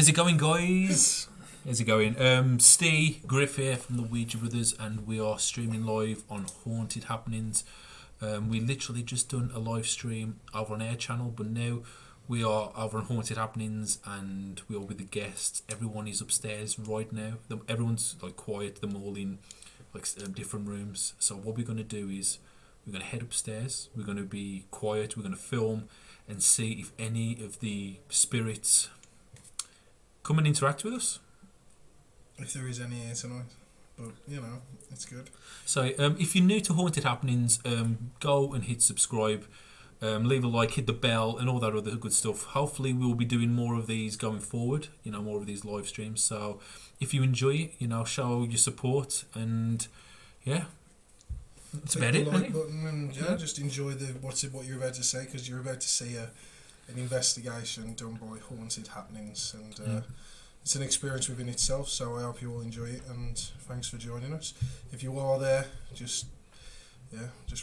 How's it going, guys? How's it going? Steve Griff here from the Ouija Brothers, and we are streaming live on Haunted Happenings. We literally just done a live stream over on our channel, but now we are over on Haunted Happenings, and we are with the guests. Everyone is upstairs right now. Everyone's like quiet. Them all in like different rooms. So what we're gonna do is we're gonna head upstairs. We're gonna be quiet. We're gonna film and see if any of the spirits come and interact with us. If there is any here tonight. But, you know, it's good. So, if you're new to Haunted Happenings, go and hit subscribe, leave a like, hit the bell, and all that other good stuff. Hopefully, we'll be doing more of these going forward, you know, more of these live streams. So, if you enjoy it, you know, show your support, and yeah, that's about it. Hit the like button and just enjoy what you're about to say, because you're about to see an investigation done by Haunted Happenings, and it's an experience within itself, so I hope you all enjoy it, and thanks for joining us. If you are there, just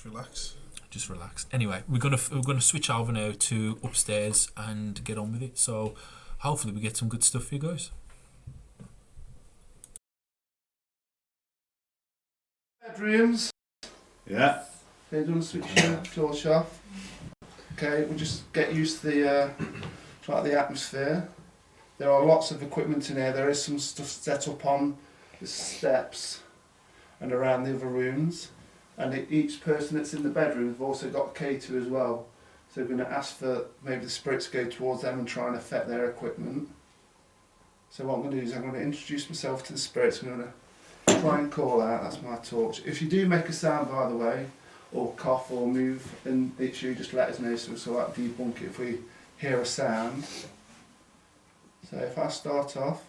relax. Just relax. Anyway, we're gonna switch over now to upstairs and get on with it. So hopefully we get some good stuff for you guys. Bedrooms. Yeah. Okay, do you want to switch your torch off? Okay, we'll just get used to the atmosphere. There are lots of equipment in here. There is some stuff set up on the steps and around the other rooms. And each person that's in the bedroom have also got a K2 as well. So we're going to ask for maybe the spirits to go towards them and try and affect their equipment. So what I'm going to do is I'm going to introduce myself to the spirits. I'm going to try and call out. That's my torch. If you do make a sound, by the way, or cough or move, then literally just let us know, so we'll like debunk it if we hear a sound. So if I start off,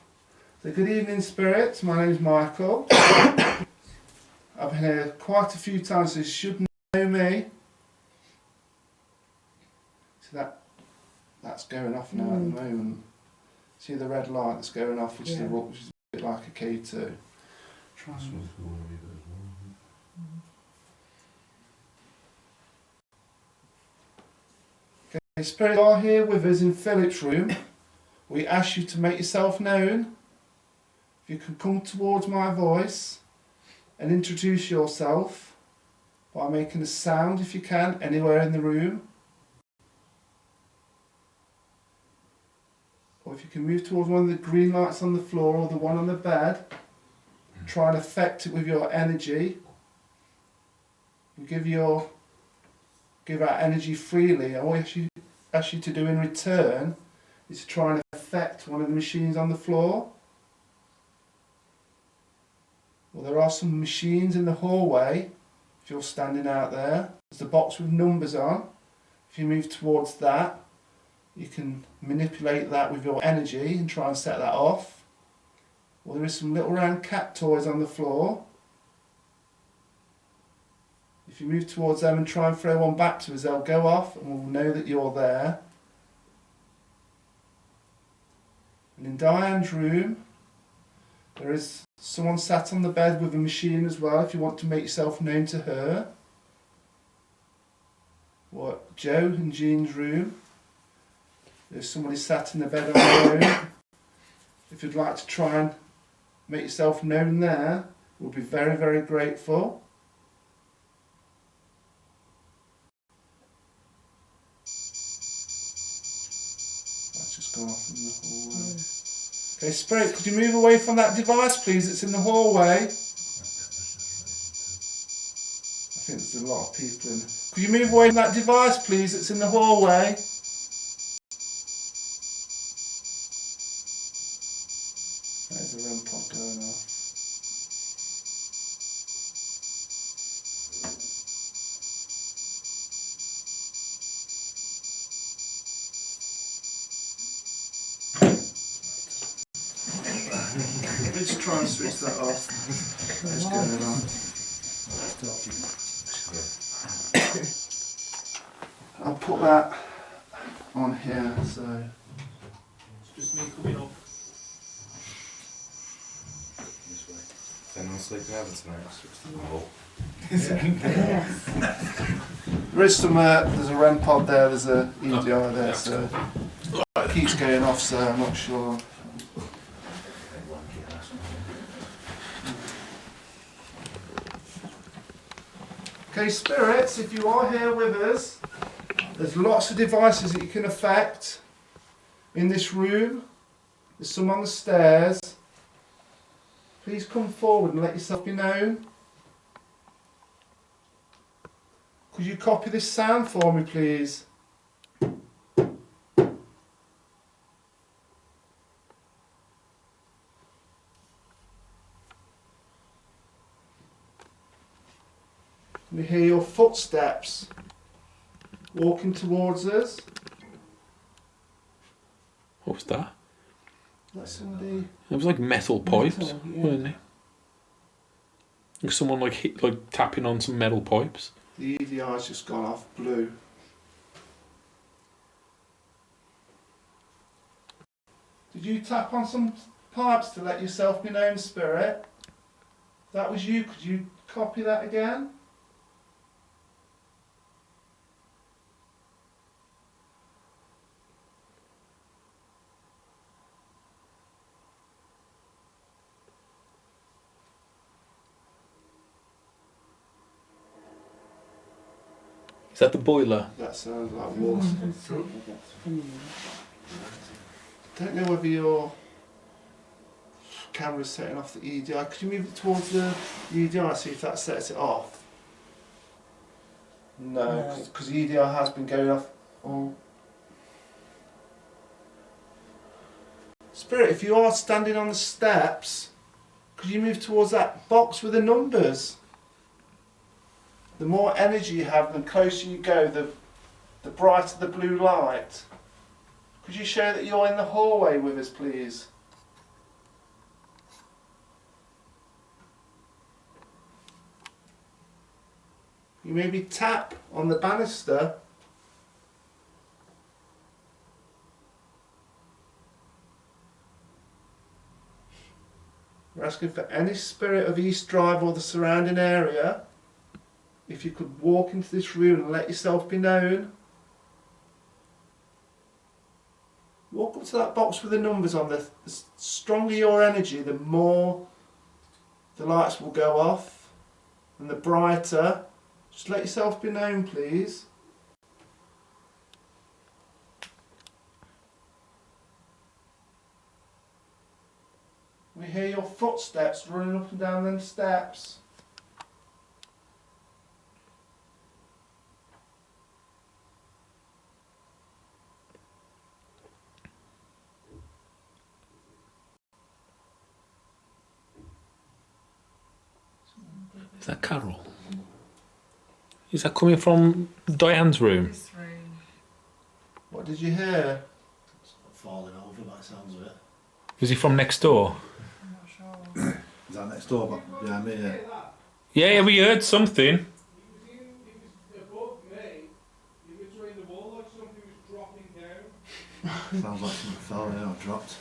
so good evening spirits, my name is Michael. I've been here quite a few times, so you should know me. So that's going off now at the moment. See the red light that's going off, which is a bit like a K2. Try and okay, spirits are here with us in Philip's room. We ask you to make yourself known. If you can come towards my voice and introduce yourself by making a sound, if you can, anywhere in the room. Or if you can move towards one of the green lights on the floor or the one on the bed, try and affect it with your energy. You give out energy freely. All I ask you to do in return is to try and affect one of the machines on the floor. Well, there are some machines in the hallway. If you're standing out there, there's a box with numbers on. If you move towards that, you can manipulate that with your energy and try and set that off. Well, there is some little round cat toys on the floor. If you move towards them and try and throw one back to us, they'll go off and we'll know that you're there. And in Diane's room, there is someone sat on the bed with a machine as well, if you want to make yourself known to her. Or Joe and Jean's room, there's somebody sat in the bed on their own. If you'd like to try and make yourself known there, we'll be very, very grateful. That's just gone off in the hallway. Okay, spirit, could you move away from that device, please? It's in the hallway. I think there's a lot of people in. Could you move away from that device, please? It's in the hallway. There's a REM pod going off. Let's try and switch that off. That's going on. I'll put that on here, so It's just me coming up. This way. Is anyone sleeping over tonight? there is some. There's a REM pod there. There's a EDI there, so it keeps going off. So I'm not sure. Okay, spirits, if you are here with us, there's lots of devices that you can affect in this room. There's some on the stairs. Please come forward and let yourself be known. Could you copy this sound for me, please? We hear your footsteps walking towards us. What was that? That's somebody. It was like metal pipes, Metal, yeah. wasn't it? Like someone like tapping on some metal pipes. The EDR's just gone off blue. Did you tap on some pipes to let yourself be known, spirit? If that was you, could you copy that again? Is that the boiler? That sounds like water. Don't know whether your camera's setting off the EDR. Could you move it towards the EDR, see if that sets it off? No, because the EDR has been going off. Oh. Spirit, if you are standing on the steps, could you move towards that box with the numbers? The more energy you have, the closer you go, the brighter the blue light. Could you show that you're in the hallway with us, please? You maybe tap on the banister. We're asking for any spirit of East Drive or the surrounding area. If you could walk into this room and let yourself be known. Walk up to that box with the numbers on. The stronger your energy, the more the lights will go off. And the brighter. Just let yourself be known, please. We hear your footsteps running up and down them steps. Is that Carol? Is that coming from Diane's room? This room. What did you hear? Falling over by the sounds of it. Is he from next door? I'm not sure. Is that next door? But behind me, yeah. Yeah, we heard something. Sounds like something fell in or dropped.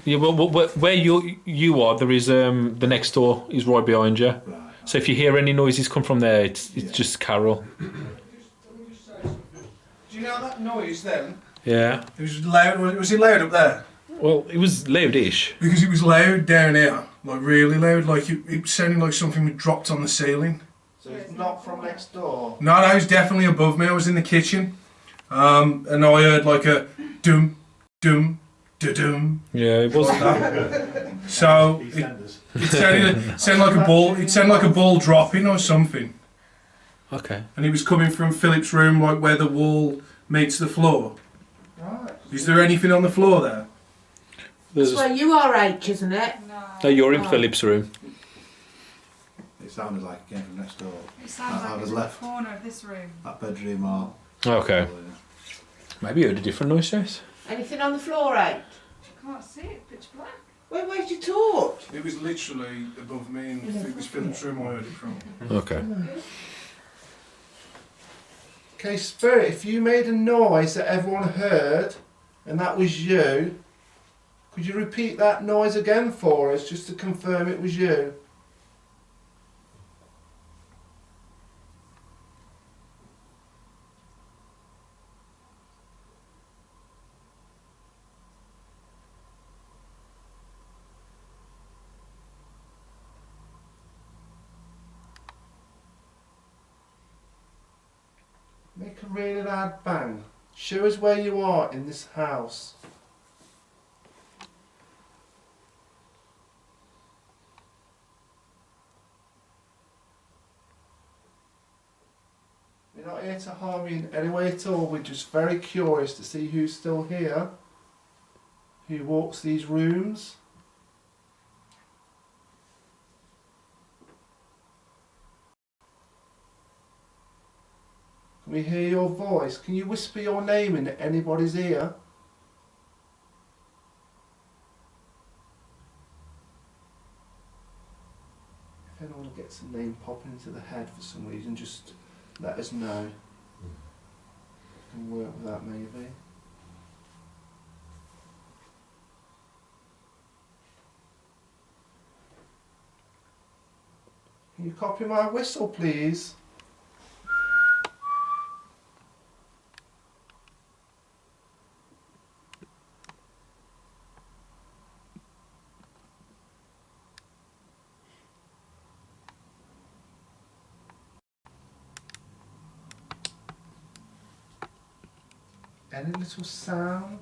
Yeah, well, where you are, there is the next door is right behind you. Right. So if you hear any noises come from there, it's Yeah. just Carol. Do you know that noise then? Yeah. It was loud. Was it loud up there? Well, it was loudish. Because it was loud down here, like really loud. Like it sounded like something was dropped on the ceiling. So it's not from next door. No, that was definitely above me. I was in the kitchen, and I heard like a dum, dum, da-dum. Yeah, it was. Like that. So EastEnders. it sounded like a ball. It sounded like a ball dropping or something. Okay. And it was coming from Philip's room, like where the wall meets the floor. Right. Is there anything on the floor there? There's, That's where you are, H, isn't it? no, you're in Oh. Philip's room. It sounded like it came from next door. It sounds I like was it's in the left. corner of this room. That bedroom or. Okay. Maybe you heard a different noise, Jess. Anything on the floor, H? I can't see it, pitch black. Where's your torch? It was literally above me, and it was Philip's room I heard it from. Okay. Okay, Spirit, if you made a noise that everyone heard, and that was you, could you repeat that noise again for us, just to confirm it was you? Make a really loud bang. Show us where you are in this house. We're not here to harm you in any way at all. We're just very curious to see who's still here, who walks these rooms. Can we hear your voice? Can you whisper your name into anybody's ear? If anyone gets a name popping into the head for some reason, just let us know. We can work with that maybe. Can you copy my whistle, please? Any little sound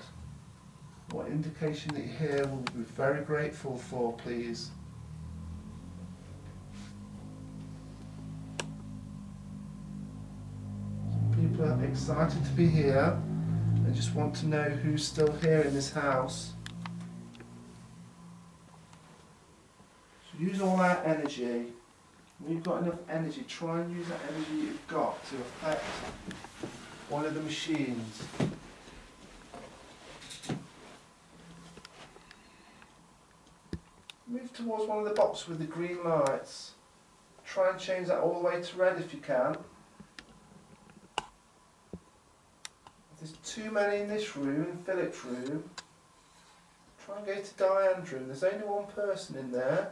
or indication that you hear, we'll be very grateful for, please. Some people are excited to be here and just want to know who's still here in this house. So use all that energy. When you've got enough energy, try and use that energy you've got to affect one of the machines. Move towards one of the boxes with the green lights. Try and change that all the way to red if you can. If there's too many in this room, in Philip's room, try and go to Diane's room. There's only one person in there.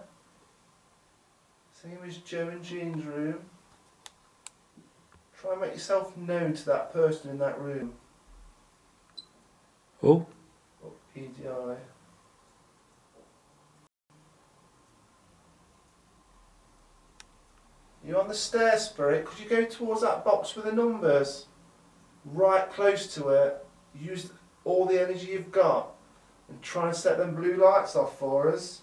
Same as Joe and Jean's room. Try and make yourself known to that person in that room. Oh, Oh, EDI. You're on the stair, Spirit. Could you go towards that box with the numbers? Right close to it. Use all the energy you've got and try and set them blue lights off for us.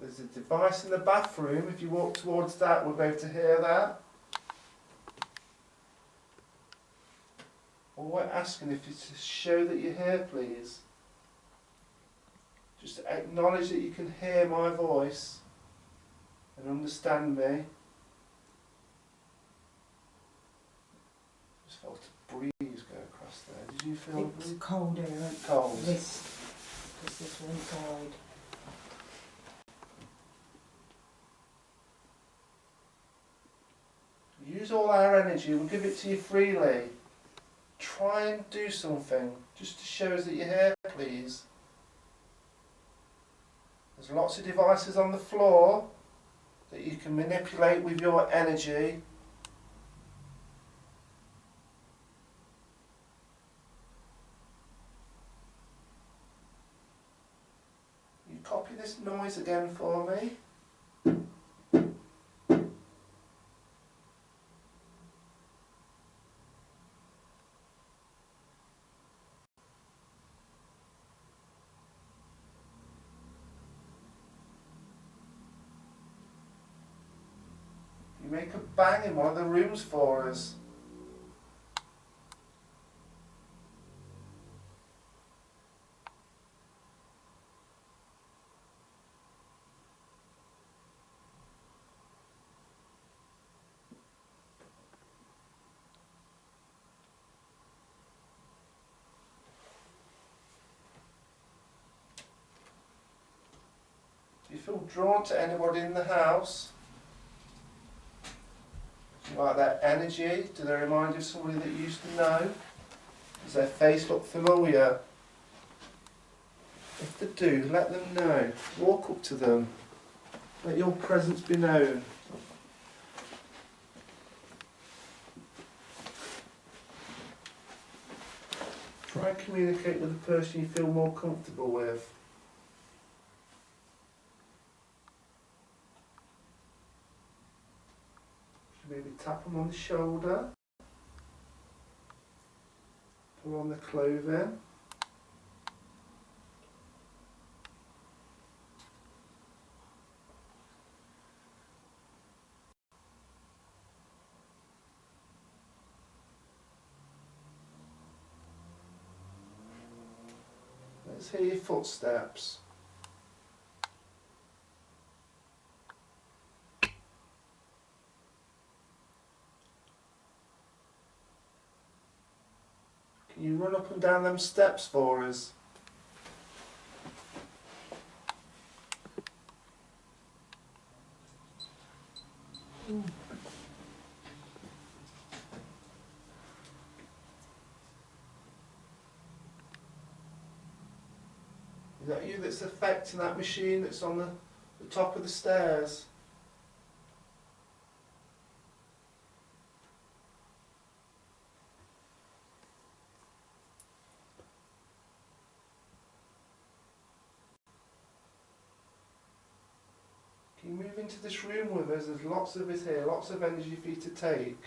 There's a device in the bathroom. If you walk towards that, we'll be able to hear that. All we're asking if you to show that you're here, please. Just to acknowledge that you can hear my voice and understand me. Just felt a breeze go across there. Did you feel It's the breeze? colder. Cold. This, because this one side. Use all our energy. We'll give it to you freely. Try and do something just to show us that you're here, please. There's lots of devices on the floor that you can manipulate with your energy. You copy this noise again for me. Make a bang in one of the rooms for us. Do you feel drawn to anybody in the house? Do you like their energy? Do they remind you of somebody that you used to know? Does their face look familiar? If they do, let them know. Walk up to them. Let your presence be known. Try and communicate with the person you feel more comfortable with. Maybe tap them on the shoulder, pull on the clothing. Let's hear your footsteps. Can you run up and down them steps for us? Is that you that's affecting that machine that's on the top of the stairs? Can you move into this room with us? There's lots of us here, lots of energy for you to take.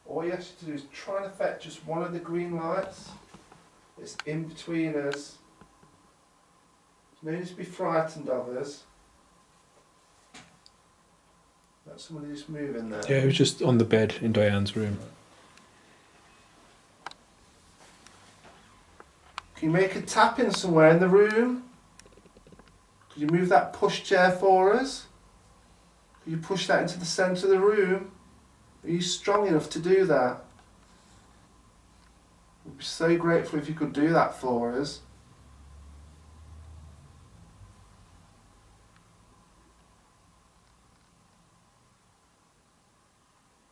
All you have to do is try and affect just one of the green lights. It's in between us. No need to be frightened of us. That's somebody just moving there. Yeah, it was just on the bed in Diane's room. Can you make a tap in somewhere in the room? Could you move that push chair for us? Could you push that into the centre of the room? Are you strong enough to do that? We'd be so grateful if you could do that for us.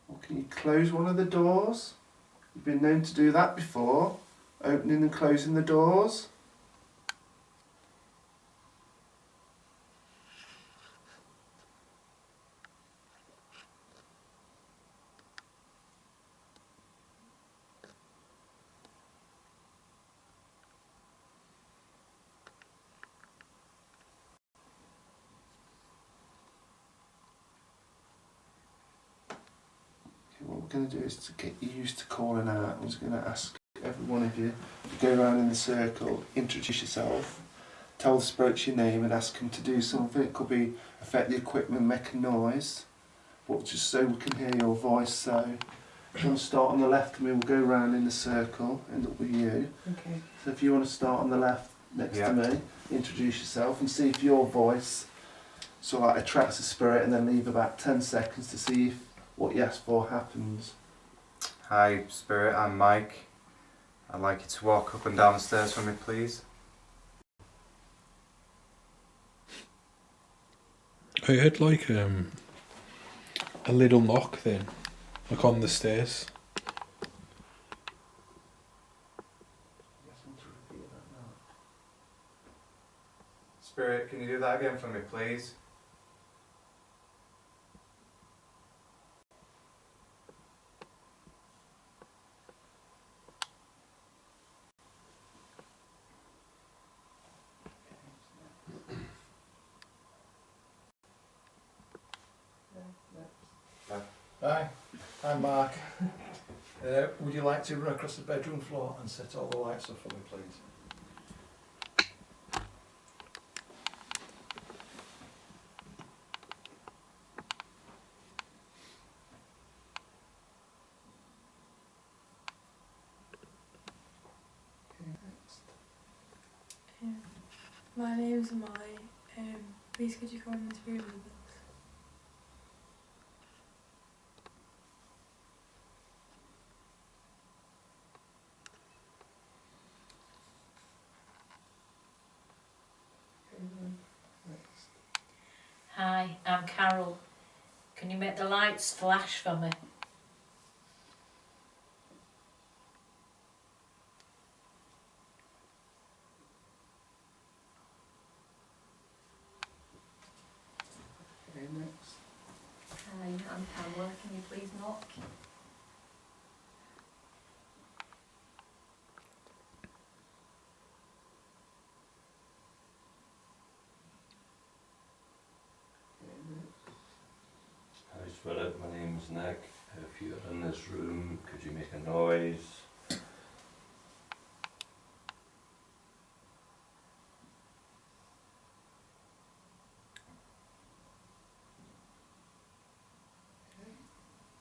Or can you close one of the doors? You've been known to do that before, opening and closing the doors. What we're going to do is to get you used to calling out. I'm just going to ask every one of you to go around in the circle, introduce yourself, tell the spokes your name and ask them to do something. It could be affect the equipment, make a noise, but just so we can hear your voice. So if you want to start on the left, and we'll go around in the circle, end up with you. Okay. So if you want to start on the left next to me, introduce yourself and see if your voice sort of like attracts the spirit, and then leave about 10 seconds to see if what you ask for happens. Hi, Spirit, I'm Mike. I'd like you to walk up and down the stairs for me, please. I heard like a little knock then, like on the stairs. Spirit, can you do that again for me, please? Hi, I'm Mark. Would you like to run across the bedroom floor and set all the lights off for me, please? My name's Mai. Please could you come in this room with us? Hi, I'm Carol. Can you make the lights flash for me? Okay, next. Hi, I'm Pamela. Can you please knock? Spirit, my name's Nick. If you're in this room, could you make a noise?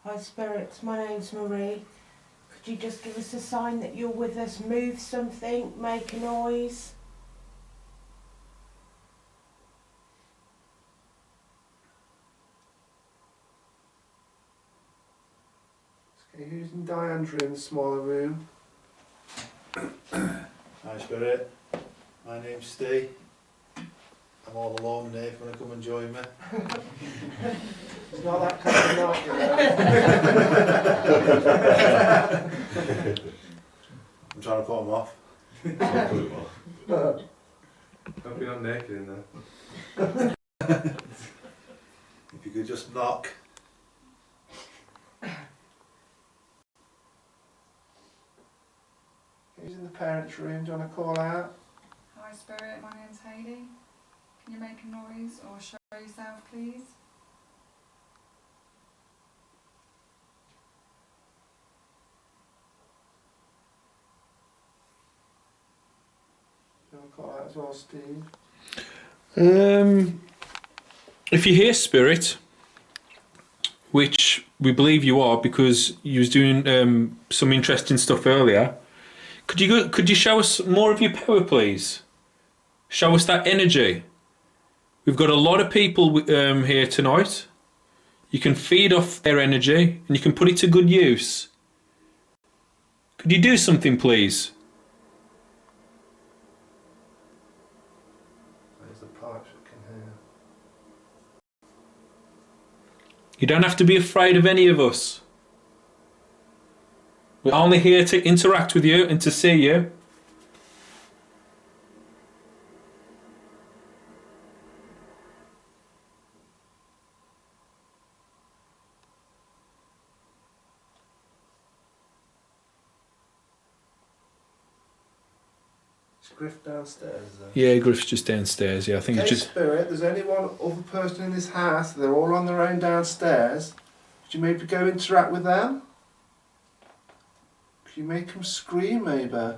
Hi spirits, my name's Marie. Could you just give us a sign that you're with us? Move something, make a noise. Okay, who's in Diane's room, the smaller room? Hi Spirit, my name's Steve. I'm all alone here if you want to come and join me. It's not that kind of night, you know. I'm trying to put them off. Don't be on naked in there. If you could just knock. Who's in the parents' room? Do you want to call out? Hi Spirit, my name's Hayley. Can you make a noise or show yourself please? Do you want to call out as well, Steve? If you hear spirit, which we believe you are because you was doing some interesting stuff earlier, could you show us more of your power, please? Show us that energy. We've got a lot of people here tonight. You can feed off their energy and you can put it to good use. Could you do something, please? Where's the pipes we can hear? You don't have to be afraid of any of us. We're only here to interact with you and to see you. Is Griff downstairs then? Yeah, Griff's just downstairs. Yeah, I think Okay, it's just... Spirit, there's only one other person in this house. They're all on their own downstairs. Could you maybe go interact with them? Could you make them scream, maybe?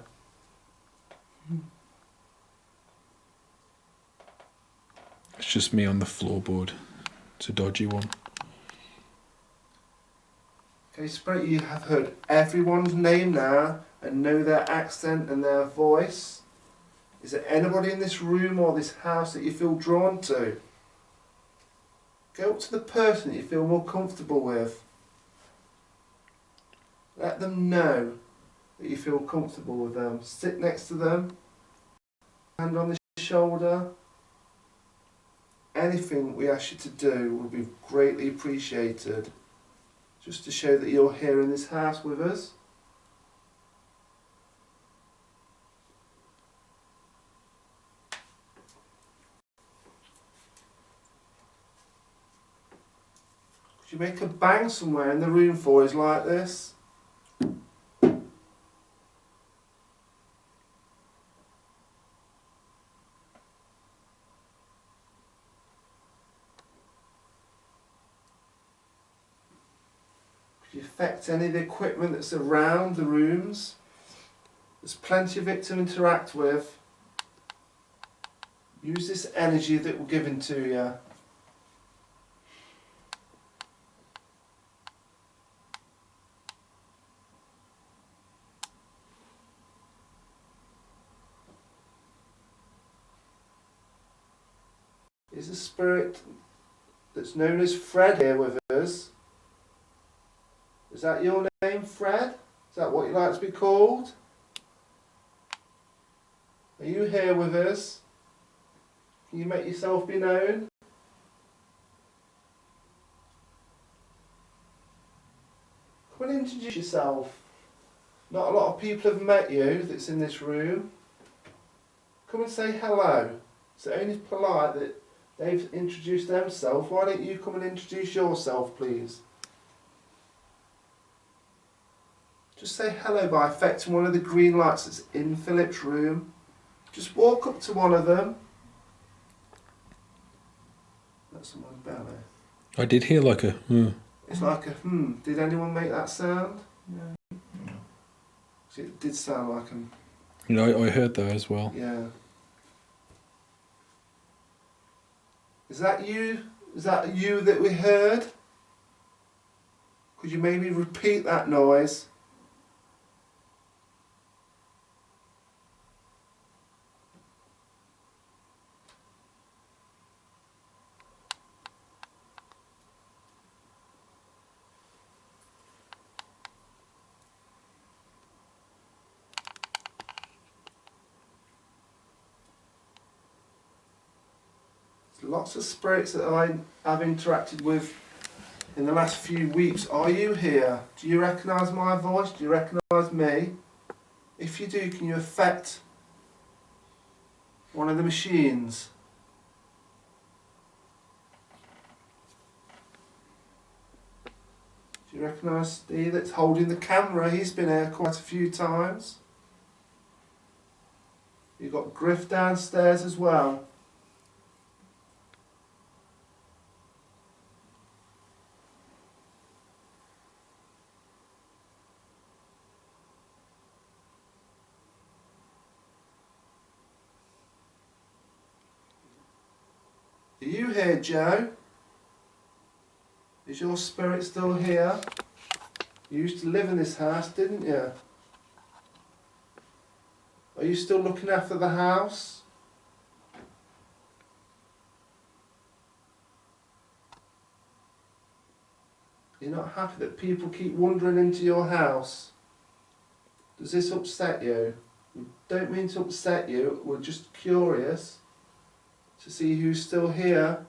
It's just me on the floorboard. It's a dodgy one. Okay, Spirit, you have heard everyone's name now and know their accent and their voice. Is there anybody in this room or this house that you feel drawn to? Go up to the person that you feel more comfortable with. Let them know that you feel comfortable with them. Sit next to them. Hand on the shoulder. Anything we ask you to do will be greatly appreciated. Just to show that you're here in this house with us. Could you make a bang somewhere in the room for us like this? Could you affect any of the equipment that's around the rooms? There's plenty of it to interact with. Use this energy that we're giving to you. Is a spirit that's known as Fred here with us? Is that your name, Fred? Is that what you like to be called? Are you here with us? Can you make yourself be known? Come and introduce yourself. Not a lot of people have met you that's in this room. Come and say hello. It's only polite that they've introduced themselves. Why don't you come and introduce yourself, please? Just say hello by affecting one of the green lights that's in Philip's room. Just walk up to one of them. That's someone's belly. I did hear like a... It's like a Did anyone make that sound? No. It did sound like a... No, I heard that as well. Yeah. Is that you? Is that you that we heard? Could you maybe repeat that noise? Lots of spirits that I have interacted with in the last few weeks. Are you here? Do you recognise my voice? Do you recognise me? If you do, can you affect one of the machines? Do you recognise Steve that's holding the camera? He's been here quite a few times. You've got Griff downstairs as well. Are you here, Joe? Is your spirit still here? You used to live in this house, didn't you? Are you still looking after the house? You're not happy that people keep wandering into your house? Does this upset you? We don't mean to upset you, we're just curious to see who's still here.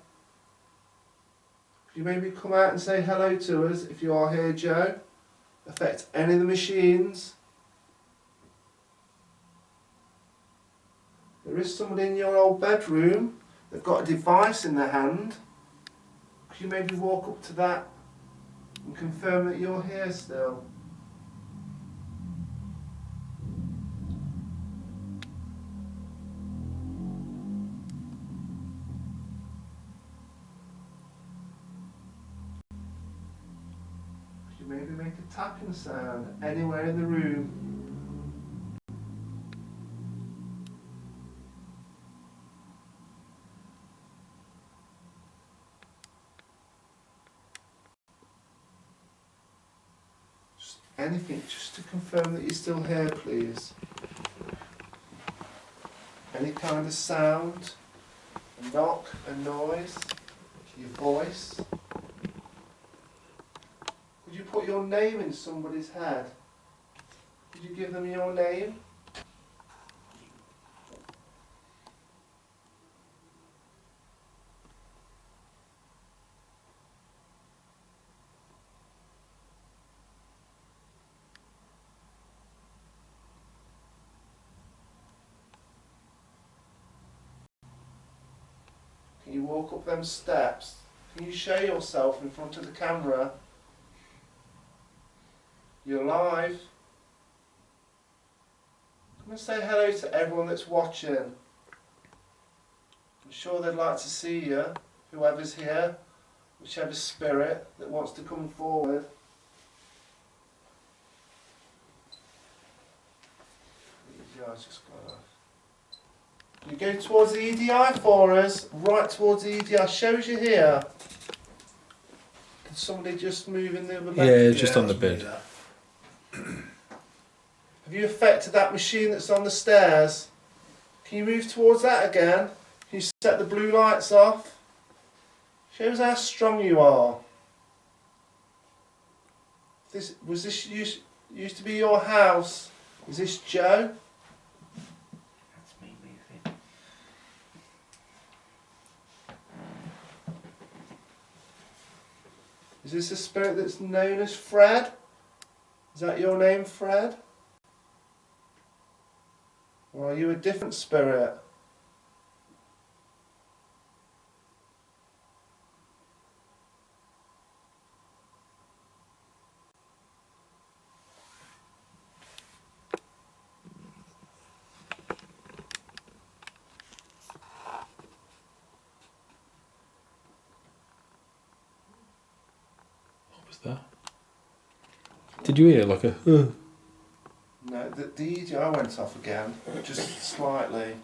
Could you maybe come out and say hello to us if you are here, Joe? Affect any of the machines? There is somebody in your old bedroom. They've got a device in their hand. Could you maybe walk up to that and confirm that you're here still? Maybe make a tapping sound anywhere in the room. Just anything, just to confirm that you're still here, please. Any kind of sound, a knock, a noise, your voice. Could you put your name in somebody's head? Could you give them your name? Can you walk up them steps? Can you show yourself in front of the camera? You're live. Come and say hello to everyone that's watching. I'm sure they'd like to see you, whoever's here, whichever spirit that wants to come forward. EDI's just gone off. You go towards the EDI for us, right towards the EDI. Shows you here. Can somebody just move in the other bed? Yeah, just on the bed. Have you affected that machine that's on the stairs? Can you move towards that again? Can you set the blue lights off? Shows how strong you are. Was this used to be your house? Is this Joe? That's me moving. Is this a spirit that's known as Fred? Is that your name, Fred? Or are you a different spirit? What was What's that? Did you hear like a? No, the EDI went off again, just slightly.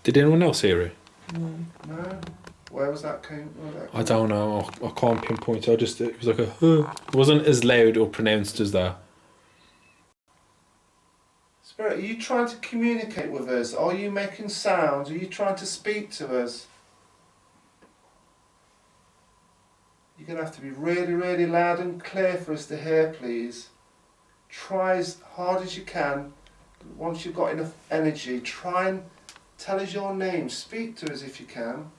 Did anyone else hear it? No. Where was that came? I don't know. I can't pinpoint. It was like a. It wasn't as loud or pronounced as that. Spirit, are you trying to communicate with us? Are you making sounds? Are you trying to speak to us? You're going to have to be really, really loud and clear for us to hear, please. Try as hard as you can. Once you've got enough energy, try and tell us your name. Speak to us if you can.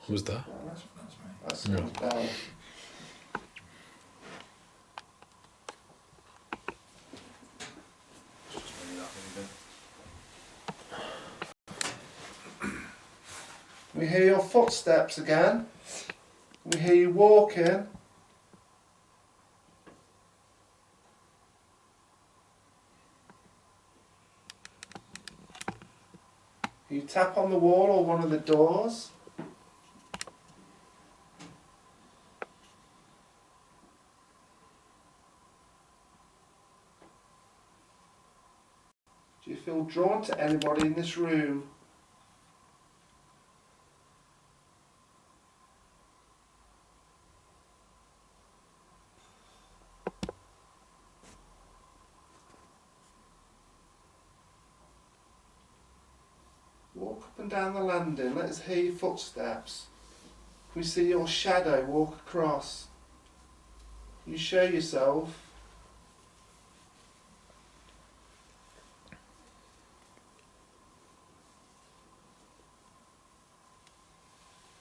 What was that? That's me. That's bell. We hear your footsteps again. We hear you walking. You tap on the wall or one of the doors. Do you feel drawn to anybody in this room? Walk up and down the landing. Let us hear your footsteps. Can we see your shadow walk across? You show yourself.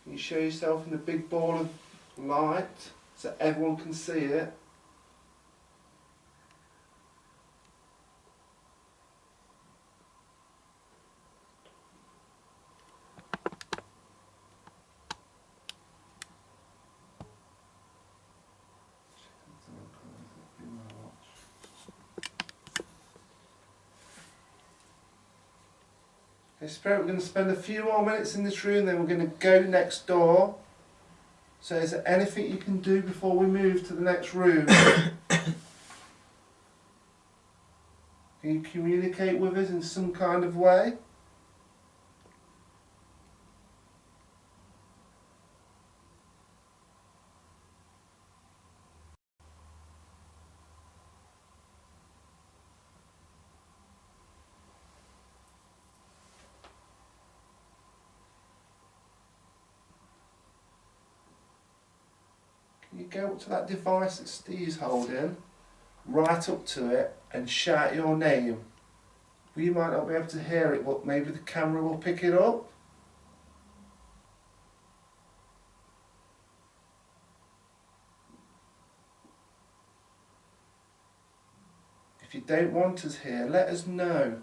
You show yourself in the big ball of light so everyone can see it. Okay, Spirit, we're going to spend a few more minutes in this room, then we're going to go next door. So is there anything you can do before we move to the next room? Can you communicate with us in some kind of way? You go up to that device that Steve's holding, right up to it and shout your name. We might not be able to hear it, but maybe the camera will pick it up. If you don't want us here, let us know.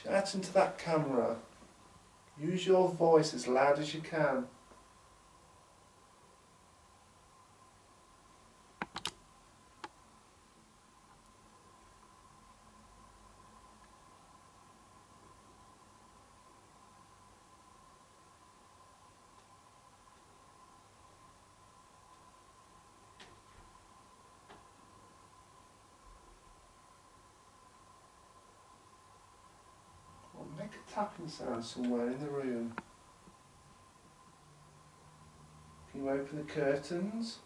Shout into that camera. Use your voice as loud as you can. Make a tapping sound somewhere in the room. Can you open the curtains?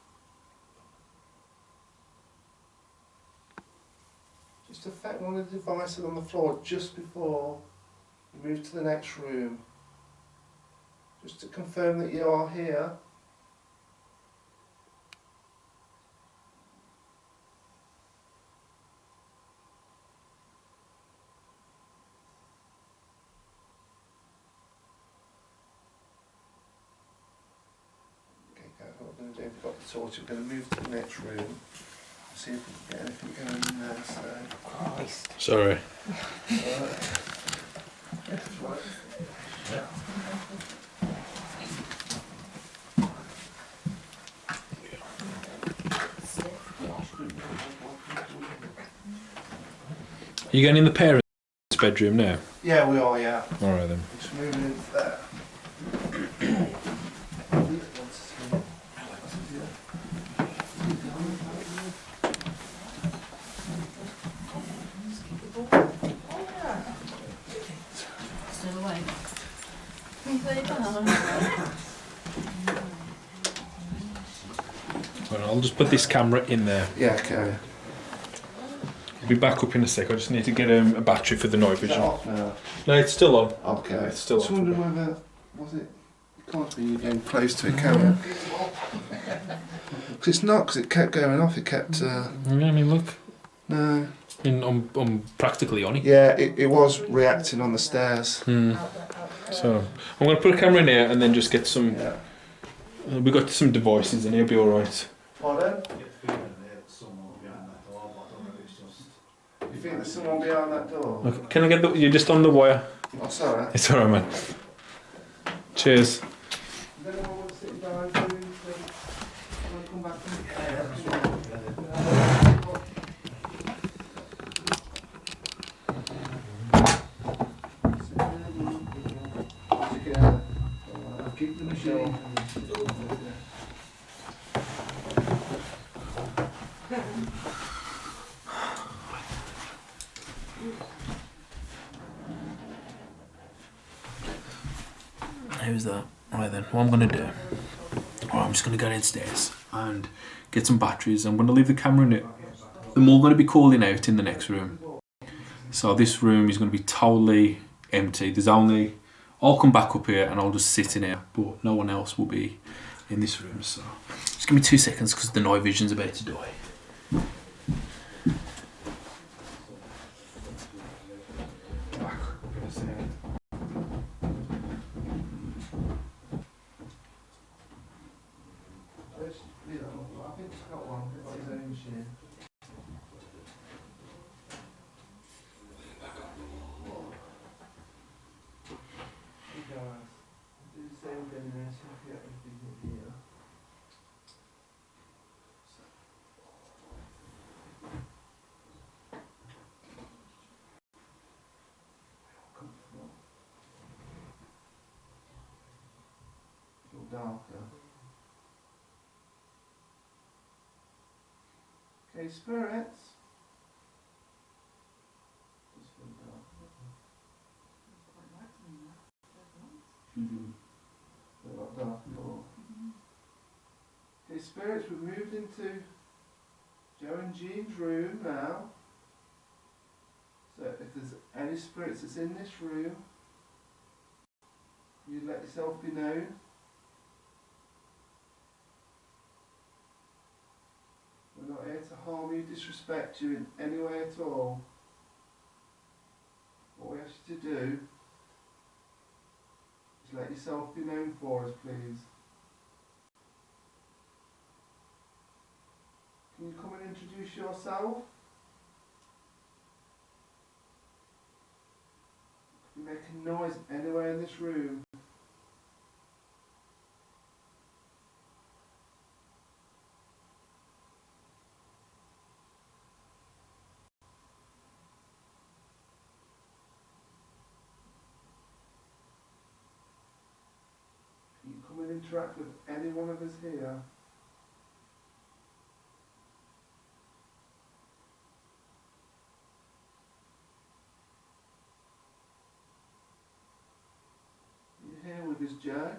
Just affect one of the devices on the floor just before you move to the next room. Just to confirm that you are here. What we're going to do, we've got the torch, we're going to move to the next room, see if we can get anything going in there. So. Christ. Sorry. you going in the parents' bedroom now? Yeah, we are, yeah. Alright then. Just moving into there. Still awake. Well, I'll just put this camera in there. Yeah, okay. I'll be back up in a sec. I just need to get a battery for the night Is that vision. off now? No, it's still on. Okay. It's still Just on. wondering whether, was it, it can't be you getting close to a camera. Because it's not, because it kept going off, it kept, Yeah, I mean, look. no. I'm practically on it. Yeah, it was reacting on the stairs. So, I'm going to put a camera in here and then just get some... Yeah. we got some devices and it'll be alright. Pardon? Get the feeling that someone behind that door, but I don't know if it's just... You think there's someone behind that door? Okay, can I get the... You're just on the wire. Oh, sorry. It's alright, man. Cheers. Does anyone want to sit down to come back Keep the machine. How's that? Right then, what I'm going to do, I'm just going to go downstairs and get some batteries. I'm going to leave the camera in it. I'm all going to be calling out in the next room. So this room is going to be totally empty. There's only... I'll come back up here and I'll just sit in here, but no one else will be in this room. So just give me 2 seconds because the night vision's about to die. I think it's got one. It's got his own machine. Hey guys, do the same thing there, see if you get everything in here. Comfortable. A little darker. Okay, spirits. Just feel dark. A lot darker. Okay, spirits, we've moved into Joe and Jean's room now. So if there's any spirits that's in this room, you let yourself be known. We're not here to harm you, disrespect you in any way at all. What we ask you to do is let yourself be known for us, please. Can you come and introduce yourself? Could you make a noise anywhere in this room? Can you come and interact with any one of us here? Are you here with us, Joe?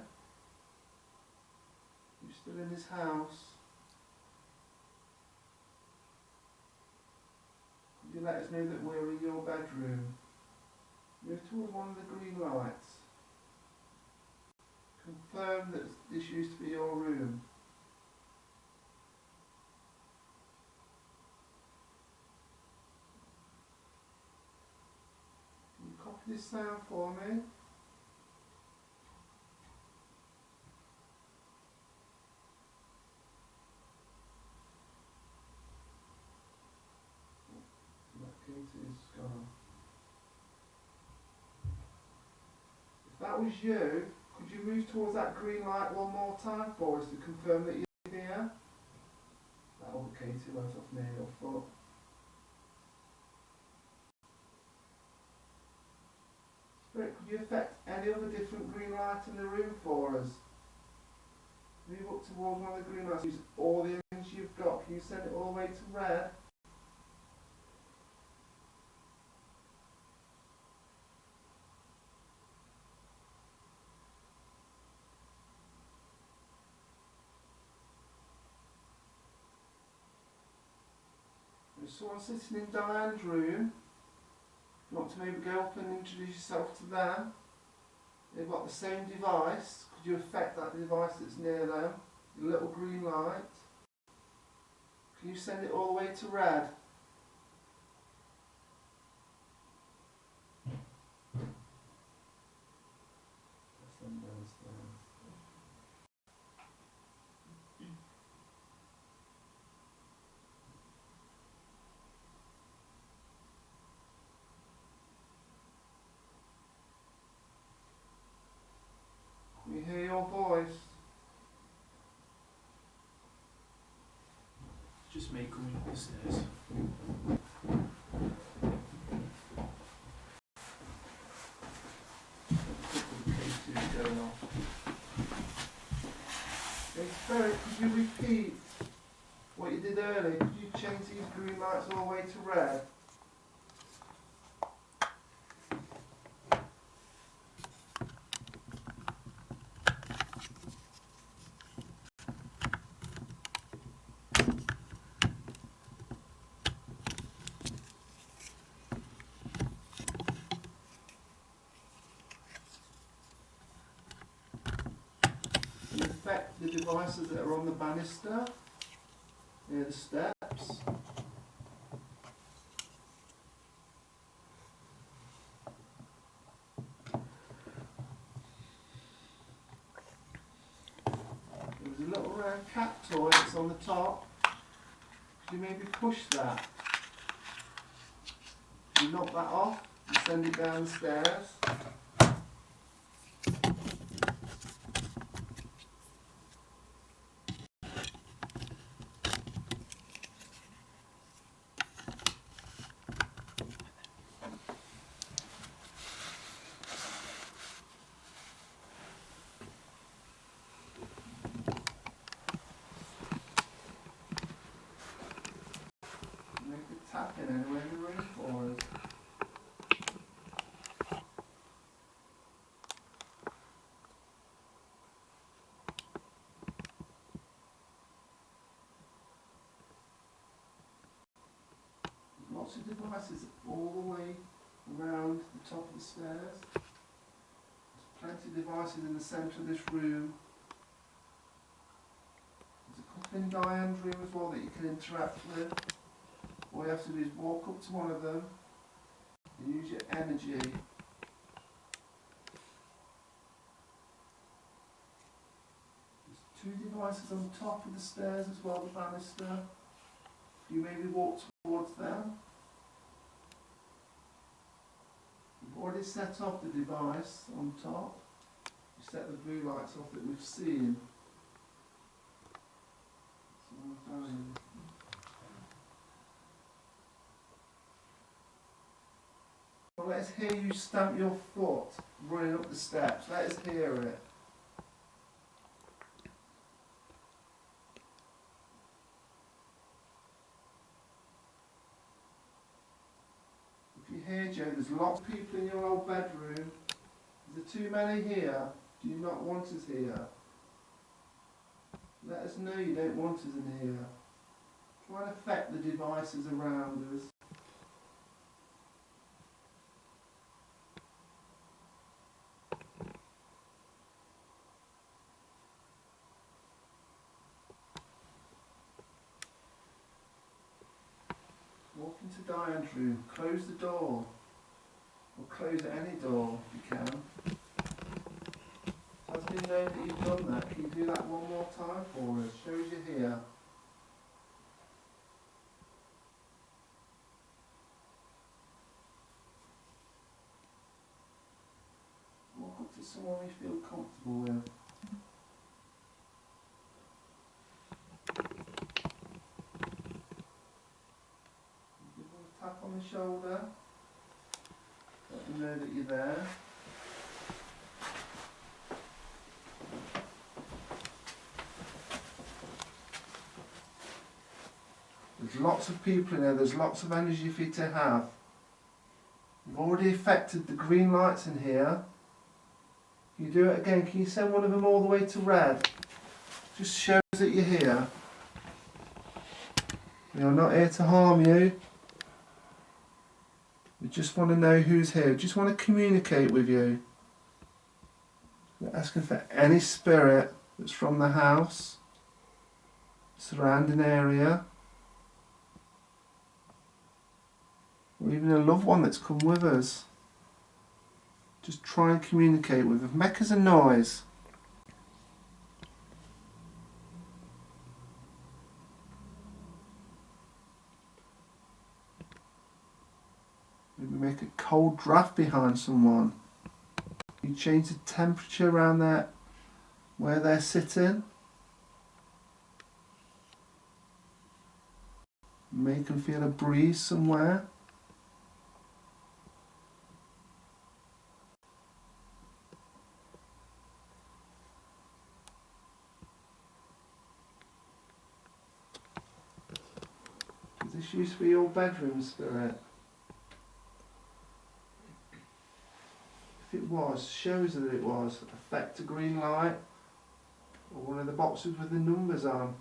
You still in this house? Could you let us know that we're in your bedroom? Move towards one of the green lights. Confirm that this used to be your room. Can you copy this sound for me? That Katie is gone. If that was you, could you move towards that green light one more time for us to confirm that you're here? That'll be Katie right off near your foot. light in the room for us. Move up towards one of the green lights. Use all the energy you've got. Can you send it all the way to red? There's someone sitting in Diane's room. You want to maybe go up and introduce yourself to them? They've got the same device. Could you affect that device that's near them? The little green light. Can you send it all the way to red? Let's send it downstairs. Can you hear your voice? Just me coming up the stairs. Going off. Hey, Spirit, could you repeat what you did earlier? Could you change these green lights all the way to red? And affect the devices that are on the banister near the steps. There's a little round cat toy that's on the top. Could you maybe push that? You knock that off and send it down the stairs. Make a tap in anywhere in the room for us. Lots of devices all the way around the top of the stairs. There's plenty of devices in the centre of this room. There's a couple in Diane's room as well that you can interact with. All you have to do is walk up to one of them and use your energy. There's two devices on the top of the stairs as well, the banister. You maybe walk towards them. You've already set off the device on top. You set the blue lights off that we've seen. Well, let's hear you stamp your foot running up the steps. Let us hear it. If you hear, Joe, there's lots of people in your old bedroom. Is there too many here? Do you not want us here? Let us know you don't want us in here. Try and affect the devices around us. Walk into Diane's room, close the door, or close any door if you can. Has it been known that you've done that? Can you do that one more time for us? Show us you're here. Walk up to someone you feel comfortable with. Give them a tap on the shoulder. Let them know that you're there. There's lots of people in there, there's lots of energy for you to have. You've already affected the green lights in here. Can you do it again? Can you send one of them all the way to red? Just shows that you're here. We're not here to harm you. We just want to know who's here. We just want to communicate with you. We're asking for any spirit that's from the house, surrounding area, or even a loved one that's come with us. Just try and communicate with them. Make us a noise. Maybe make a cold draft behind someone. You change the temperature around there where they're sitting. Make them feel a breeze somewhere. Is this used for your bedroom, spirit? If it was, shows that it was. Affect a green light, or one of the boxes with the numbers on.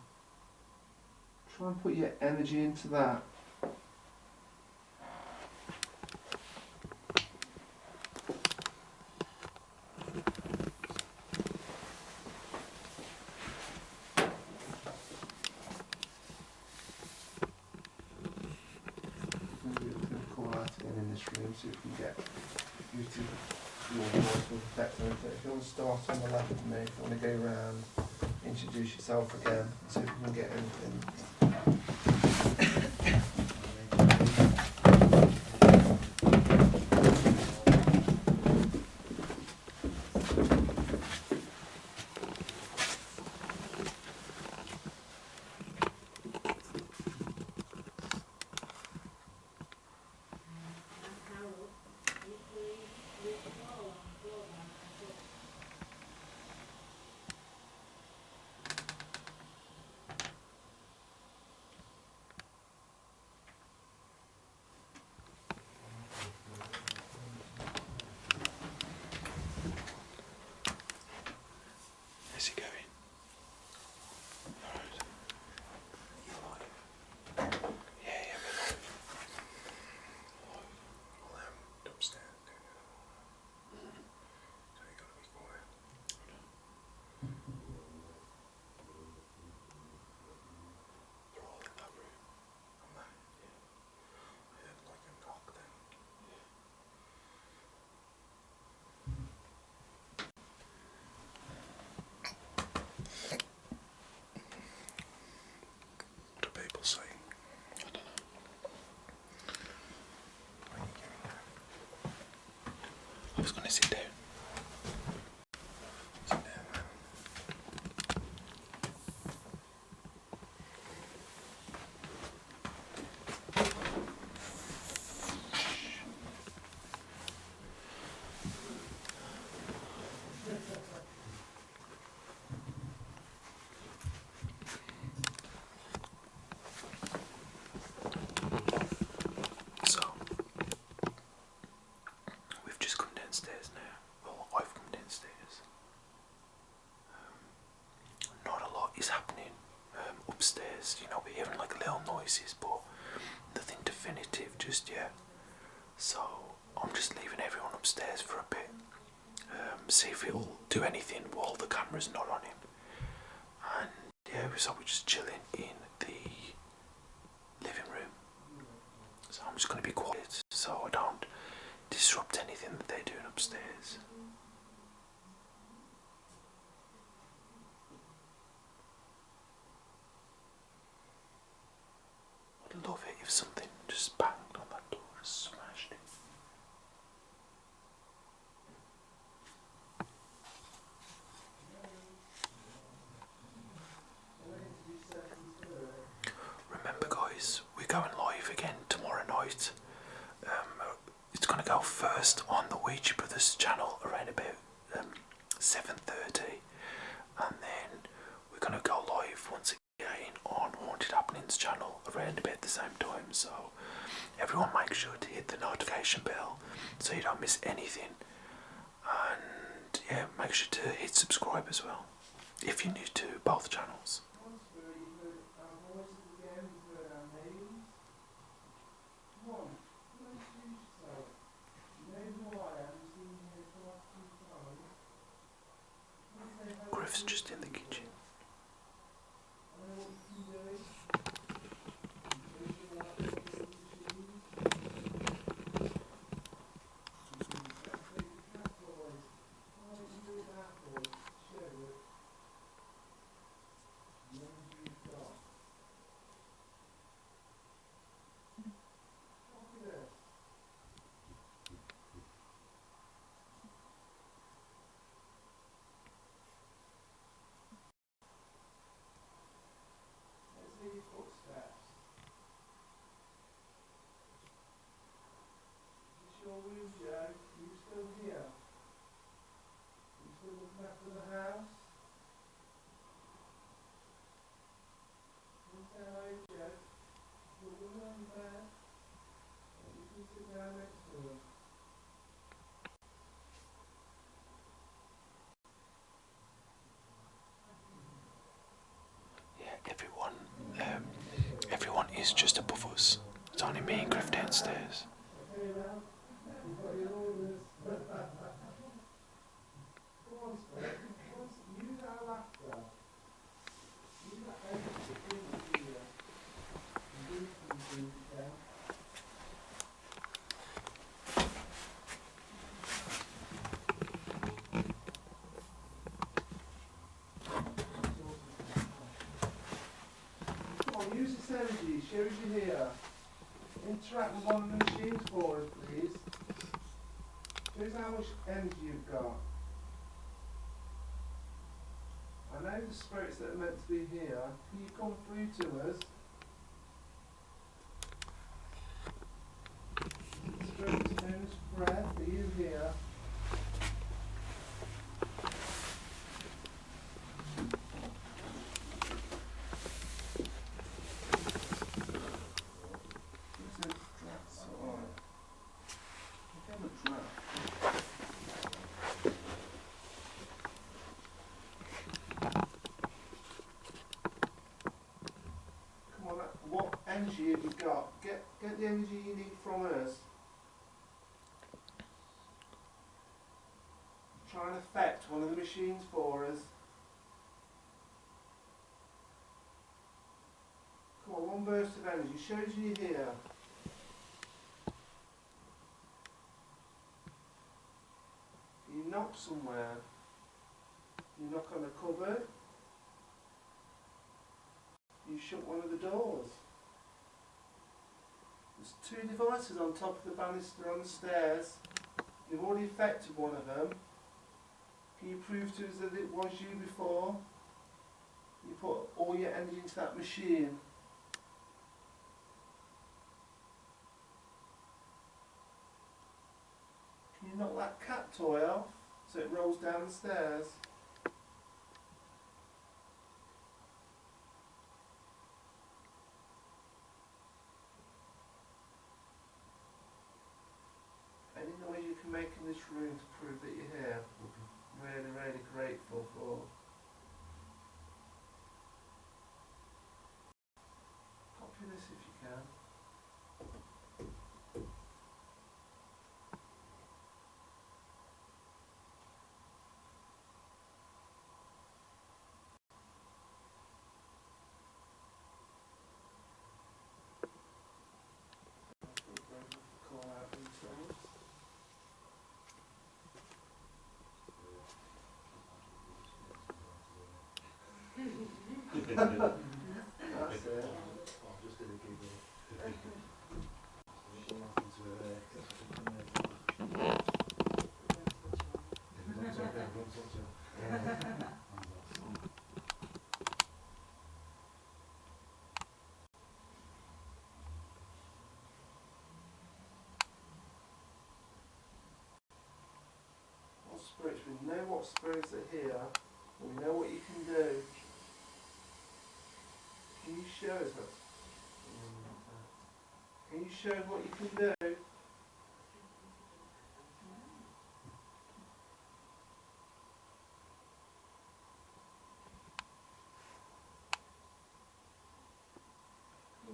Try and put your energy into that. Maybe we're going to call out again in this room, see if we can get you to your voice will affect them. If you want to start on the left of me, if you want to go round, introduce yourself again, see if we can get anything. How's it going? Alright. Yeah, we're live. Upstairs. So you gotta be quiet. They're all in that room. Am I? Yeah. I heard like a knock then. What do people say? I don't know. Where are you going now? I was going to sit down. Sit down, man. So, we've just come downstairs now. Well, I've come downstairs. Not a lot is happening upstairs. You know, we're hearing like little noises, but nothing definitive just yet. So, I'm just leaving everyone upstairs for a bit. See if it'll do anything while the camera's not on him. And yeah, so we're just chilling in the living room. So I'm just going to be quiet so I don't disrupt anything that they're doing upstairs. I'd love it if something just banged on that door and smashed it. Remember guys, we're going live again tomorrow night. It's going to go first on the Ouija Brothers channel around about 7:30, and then we're going to go live once again on Haunted Happenings channel around about the same time. So everyone make sure to hit the notification bell so you don't miss anything. And yeah, make sure to hit subscribe as well if you're new to both channels. Griff's just in the kitchen. Everyone is just above us. It's only me and Griff downstairs. Use this energy, shows you here. Interact with one of the machines for us, please. Shows how much energy you've got. I know the spirits that are meant to be here. Can you come through to us? Spirits known as breath, are you here? What energy have you got? Get the energy you need from us. Try and affect one of the machines for us. Come on, one burst of energy. Shows you here. You knock somewhere. You knock on a cupboard. You shut one of the doors. There's 2 devices on top of the banister on the stairs. You've already affected one of them. Can you prove to us that it was you before? You put all your energy into that machine. Can you knock that cat toy off so it rolls down the stairs? Any noise you can make in this room to prove that you're here, we'll be really, really grateful for. Copy this if you can. Call out themselves. That's it. What spirits? We know what spirits are here, and we know what you can do. Can you show us that? Can you show what you can do?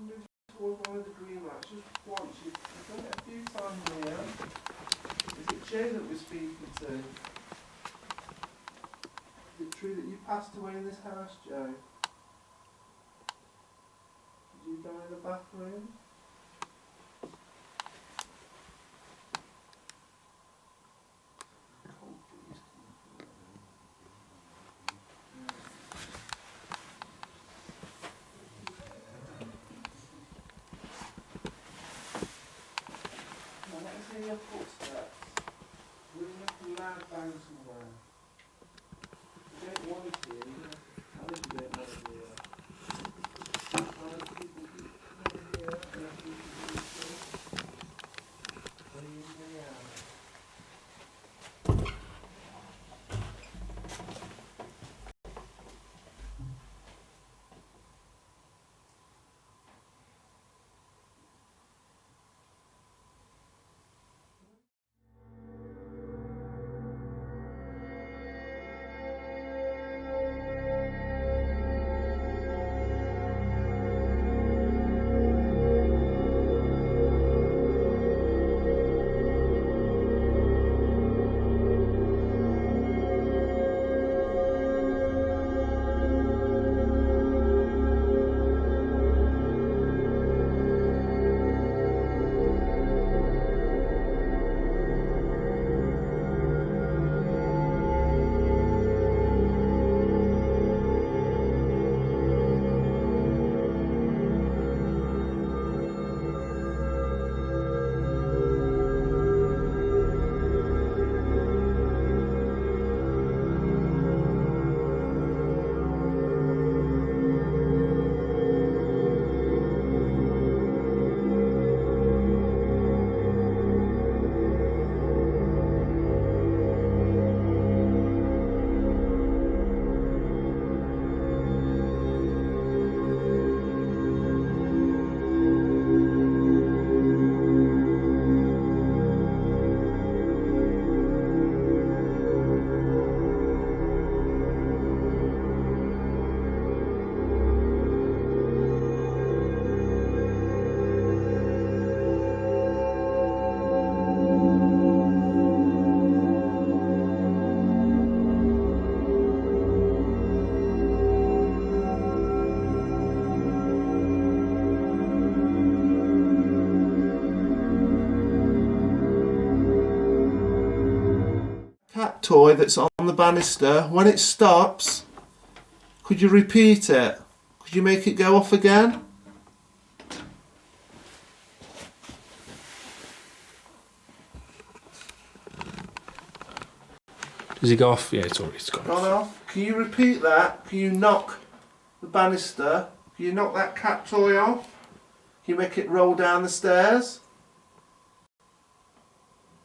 Move towards one of the green lights just once. You've done it a few times here. Is it Jay that we're speaking to? Is it true that you passed away in this house, Joe? Did you die in the bathroom? Your footsteps. We're making loud bang somewhere. You don't want it here, you know. How did you don't want it here? Other people keep coming here, and other people keep coming. What are you doing now? Cat toy that's on the banister, when it stops, could you repeat it? Could you make it go off again? Does it go off? Yeah, it's gone Gone off. Can you repeat that? Can you knock the banister? Can you knock that cat toy off? Can you make it roll down the stairs?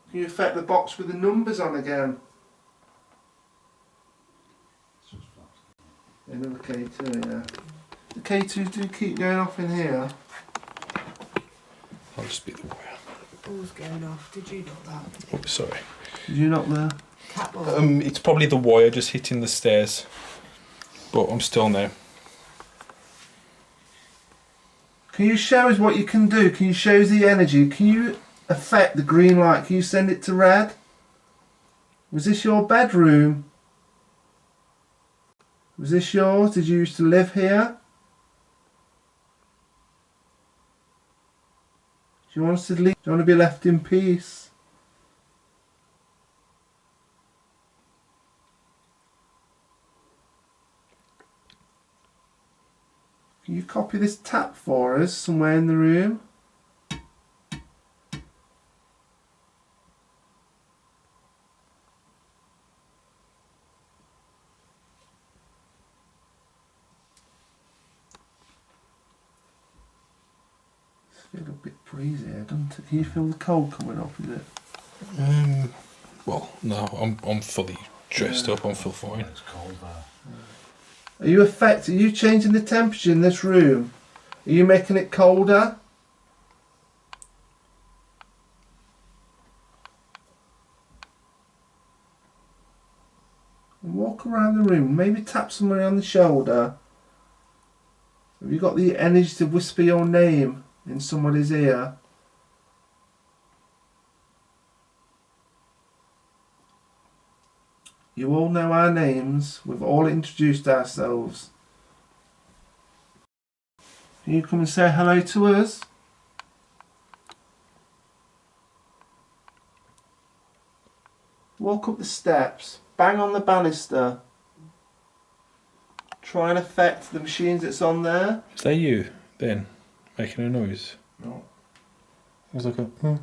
Can you affect the box with the numbers on again? Another K2, yeah. The K2s do keep going off in here. I'll just be the wire. All's going off. Did you knock that? Oh, sorry. Did you knock the cat ball? It's probably the wire just hitting the stairs. But I'm still there. Can you show us what you can do? Can you show us the energy? Can you affect the green light? Can you send it to red? Was this your bedroom? Was this yours? Did you used to live here? Do you want us to leave? Do you want to be left in peace? Can you copy this tap for us somewhere in the room? It's a little bit breezy here, doesn't it? Can you feel the cold coming up, is it? Well, no, I'm fully dressed up. I'm full fine. It's cold there. Are you changing the temperature in this room? Are you making it colder? walk around the room, maybe tap somebody on the shoulder. Have you got the energy to whisper your name in somebody's ear? You all know our names. We've all introduced ourselves. Can you come and say hello to us? Walk up the steps, bang on the banister. Try and affect the machines that's on there. Is that you, Ben, making a noise? No. It was like a...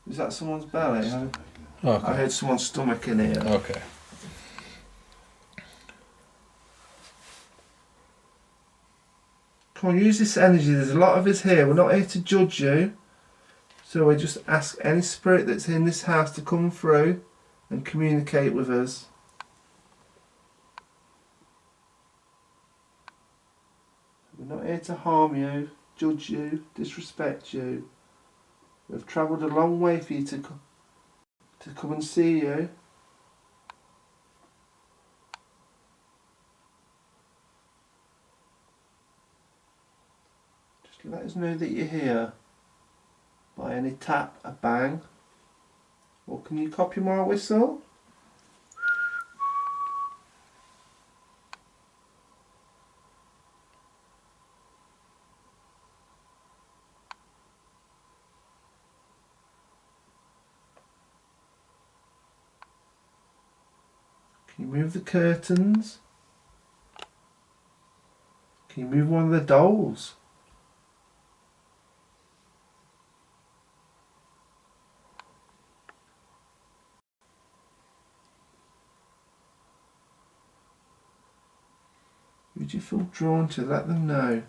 Is that someone's belly? Okay. I heard someone's stomach in here. Okay. Come on, use this energy. There's a lot of us here. We're not here to judge you. So we just ask any spirit that's in this house to come through and communicate with us. We're not here to harm you, judge you, disrespect you. We've travelled a long way for you to come and see you. Just let us know that you're here by any tap, a bang. Or can you copy my whistle? Can you move the curtains? Can you move one of the dolls? Who do you feel drawn to? Let them know.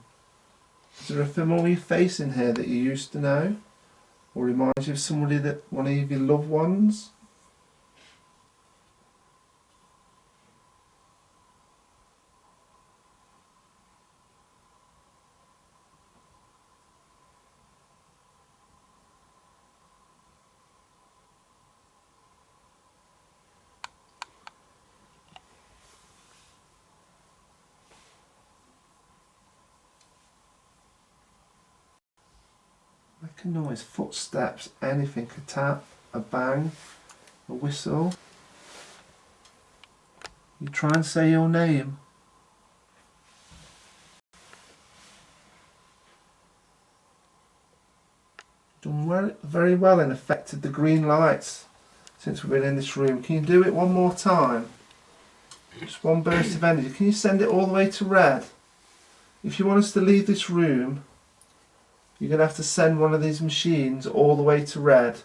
Is there a familiar face in here that you used to know? Or reminds you of somebody that one of your loved ones? Make a noise, footsteps, anything, a tap, a bang, a whistle. You try and say your name. Done very well and affected the green lights since we've been in this room. Can you do it one more time? Just one burst of energy. Can you send it all the way to red? If you want us to leave this room, you're going to have to send one of these machines all the way to red.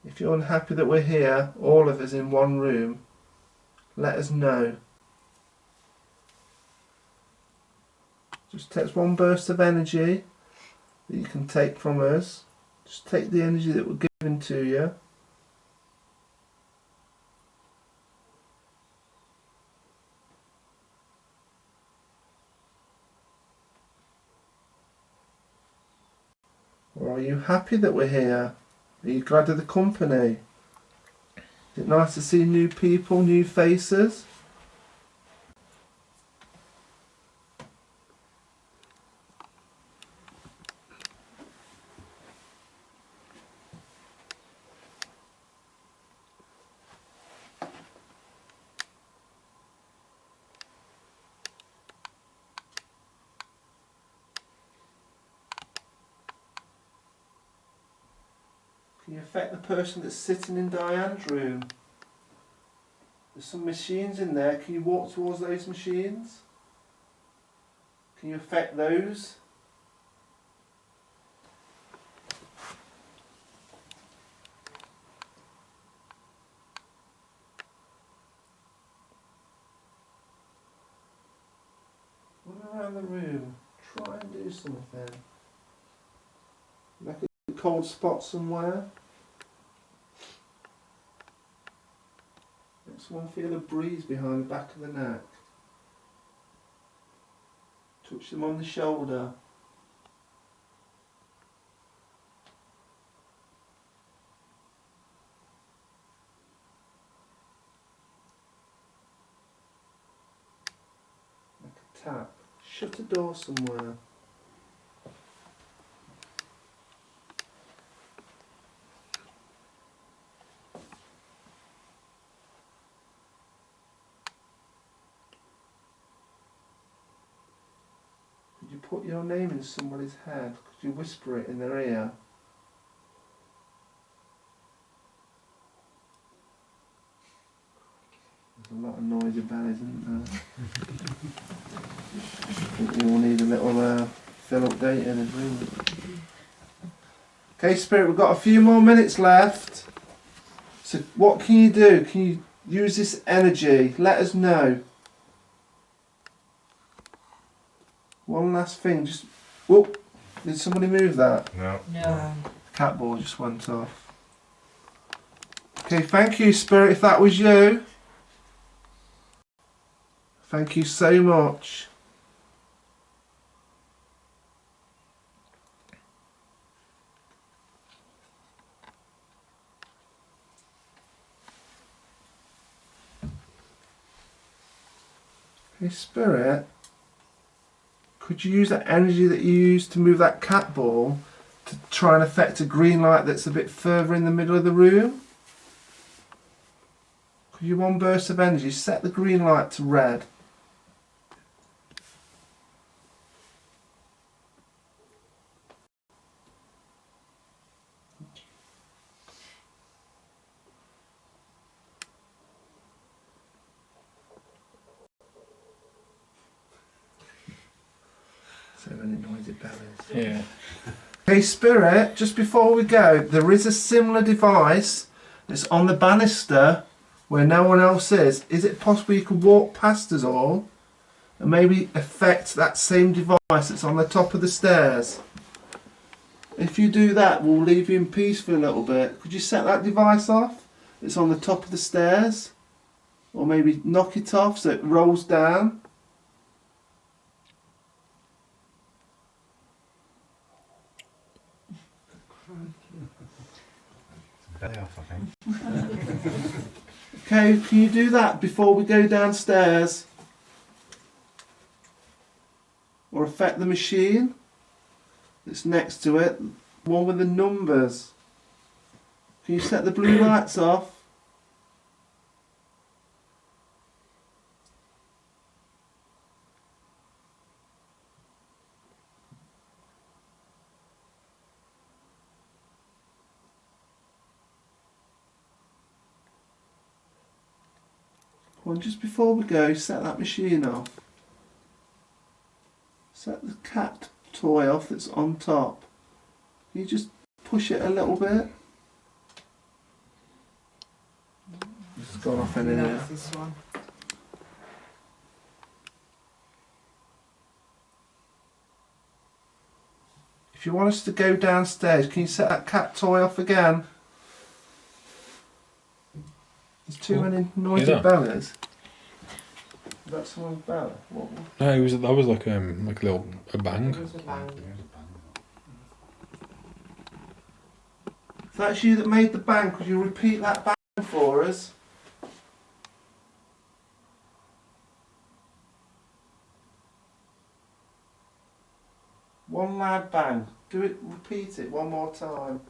If you're unhappy that we're here, all of us in one room, let us know. Just takes one burst of energy that you can take from us. Just take the energy that we're giving to you. Or are you happy that we're here? Are you glad of the company? Is it nice to see new people, new faces? Can you affect the person that's sitting in Diane's room? There's some machines in there. Can you walk towards those machines? Can you affect those? Run around the room. Try and do something. Like a cold spot somewhere. Let someone feel a breeze behind the back of the neck. Touch them on the shoulder. tap. Shut a door somewhere. Could you put your name in somebody's head? Could you whisper it in their ear? There's a lot of noisy bellies, isn't there? I think we all need a little fill update in his room. Okay, Spirit, we've got a few more minutes left. So what can you do? Can you use this energy? Let us know. One last thing, just... Whoop! Did somebody move that? No. No. Cat ball just went off. Okay, thank you, Spirit, if that was you. Thank you so much. Okay, Spirit, could you use that energy that you used to move that cat ball to try and affect a green light that's a bit further in the middle of the room? Could you, one burst of energy, set the green light to red? So many noisy bellies. Yeah. Hey Spirit, just before we go, there is a similar device that's on the banister where no one else is. Is it possible you could walk past us all and maybe affect that same device that's on the top of the stairs? If you do that, we'll leave you in peace for a little bit. Could you set that device off? It's on the top of the stairs. Or maybe knock it off so it rolls down. Belly off, I think. Okay, can you do that before we go downstairs? Or affect the machine that's next to it, one with the numbers. Can you set the blue lights off? Well, just before we go, set that machine off. Set the cat toy off that's on top. Can you just push it a little bit? It's gone off in here. This one. If you want us to go downstairs, can you set that cat toy off again? There's too many noisy bellies. Is that someone's belly? No, it was that was like a little bang. It was a bang. If that's you that made the bang, could you repeat that bang for us? One loud bang. Do it, repeat it one more time.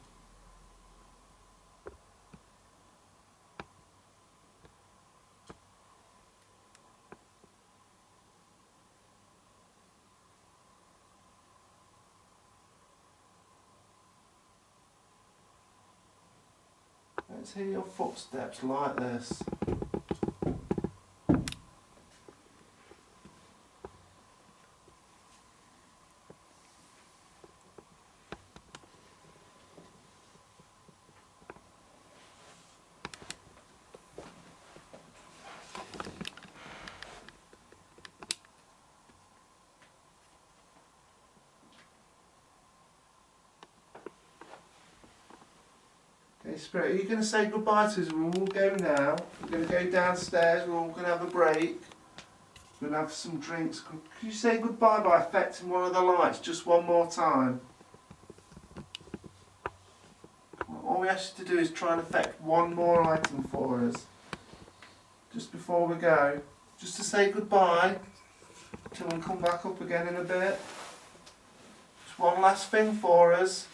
Let's hear your footsteps like this. Okay, Spirit, are you going to say goodbye to us? We'll all go now. We're going to go downstairs. We're all going to have a break. We're going to have some drinks. Could you say goodbye by affecting one of the lights just one more time? All we ask you to do is try and affect one more item for us. Just before we go. Just to say goodbye. till we come back up again in a bit. Just one last thing for us.